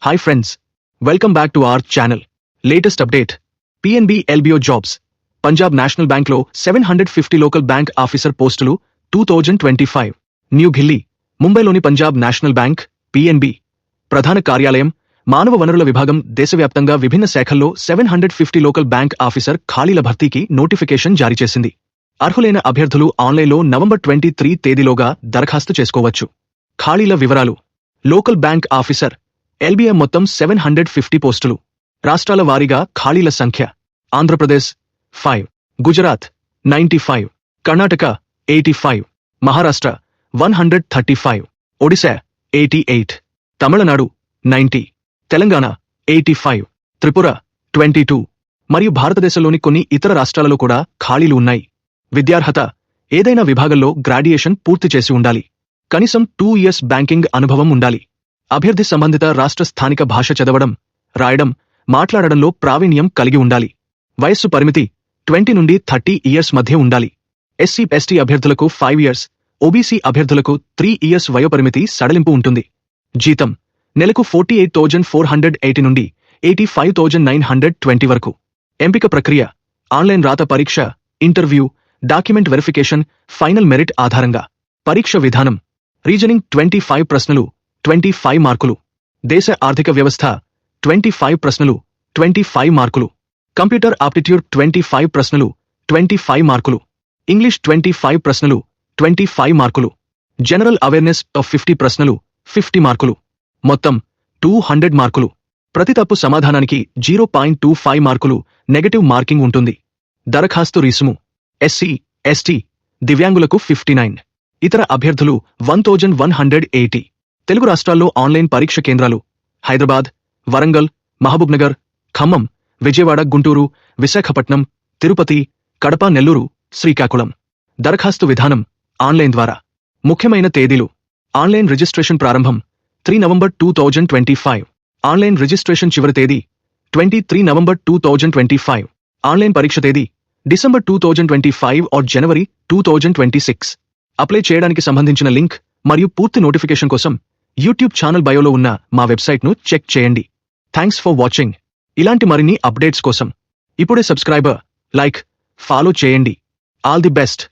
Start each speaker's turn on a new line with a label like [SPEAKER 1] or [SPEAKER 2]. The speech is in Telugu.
[SPEAKER 1] Hi friends, welcome back to our channel. Latest update, PNB LBO jobs. Punjab national బ్యాంక్లో 750 లోకల్ బ్యాంక్ ఆఫీసర్ పోస్టులు 2025. న్యూ ఢిల్లీ, ముంబైలోని పంజాబ్ నేషనల్ బ్యాంక్ PNB ప్రధాన కార్యాలయం, మానవ వనరుల విభాగం దేశవ్యాప్తంగా విభిన్న శాఖల్లో 750 లోకల్ బ్యాంక్ ఆఫీసర్ ఖాళీల భర్తీకి నోటిఫికేషన్ జారీ చేసింది. అర్హులైన అభ్యర్థులు ఆన్లైన్లో నవంబర్ 23 తేదీలోగా దరఖాస్తు చేసుకోవచ్చు. ఖాళీల వివరాలు: లోకల్ బ్యాంక్ ఆఫీసర్ LBA మొత్తం 750 పోస్టులు. రాష్ట్రాల వారీగా ఖాళీల సంఖ్య: ఆంధ్రప్రదేశ్ 5, గుజరాత్ 95, కర్ణాటక 85, మహారాష్ట్ర 135, ఒడిశా 88, తమిళనాడు 90, తెలంగాణ 85, త్రిపుర 22 మరియు భారతదేశంలోని కొన్ని ఇతర రాష్ట్రాలలో కూడా ఖాళీలు ఉన్నాయి. విద్యార్హత: ఏదైనా విభాగంలో గ్రాడ్యుయేషన్ పూర్తి చేసి ఉండాలి. కనీసం 2 years బ్యాంకింగ్ అనుభవం ఉండాలి. అభ్యర్థి సంబంధిత రాష్ట్ర స్థానిక భాష చదవడం, రాయడం, మాట్లాడడంలో ప్రావీణ్యం కలిగి ఉండాలి. వయస్సు పరిమితి 20 నుండి 30 years మధ్య ఉండాలి. SC/ST అభ్యర్థులకు 5 years, OBC అభ్యర్థులకు 3 years వయోపరిమితి సడలింపు ఉంటుంది. జీతం: నెలకు 48,480 నుండి 85,920 వరకు. ఎంపిక ప్రక్రియ: ఆన్లైన్ రాత పరీక్ష, interview, document verification, final merit ఆధారంగా. పరీక్ష విధానం: రీజనింగ్ 25 ప్రశ్నలు 25 మార్కులు. దేశ ఆర్థిక వ్యవస్థ 25 ప్రశ్నలు 25 మార్కులు. కంప్యూటర్ ఆప్టిట్యూడ్ 25 ప్రశ్నలు 25 మార్కులు. ఇంగ్లీష్ 25 ప్రశ్నలు 25 మార్కులు. జనరల్ అవేర్నెస్ 50 ప్రశ్నలు 50 మార్కులు. మొత్తం 200 మార్కులు. ప్రతి తప్పు సమాధానానికి 0.25 మార్కులు నెగటివ్ మార్కింగ్ ఉంటుంది. దరఖాస్తు రుసుము: SC/ST దివ్యాంగులకు 59, ఇతర అభ్యర్థులు 1180. తెలుగు రాష్ట్రాల్లో ఆన్లైన్ పరీక్ష కేంద్రాలు: హైదరాబాద్, వరంగల్, మహబూబ్నగర్, ఖమ్మం, విజయవాడ, గుంటూరు, విశాఖపట్నం, తిరుపతి, కడప, నెల్లూరు, శ్రీకాకుళం. దరఖాస్తు విధానం: ఆన్లైన్ ద్వారా. ముఖ్యమైన తేదీలు: ఆన్లైన్ రిజిస్ట్రేషన్ ప్రారంభం 3 November 2025. ఆన్లైన్ రిజిస్ట్రేషన్ చివరి తేదీ 23 November 2025. ఆన్లైన్ పరీక్ష తేదీ December 2025 or January 2026. అప్లై చేయడానికి సంబంధించిన లింక్ మరియు పూర్తి నోటిఫికేషన్ కోసం యూట్యూబ్ ఛానల్ బయోలో ఉన్న మా వెబ్సైట్ను చెక్ చేయండి. Thanks for watching. ఇలాంటి మరిన్ని అప్డేట్స్ కోసం ఇప్పుడే సబ్స్క్రైబర్, లైక్, ఫాలో చేయండి. All the best.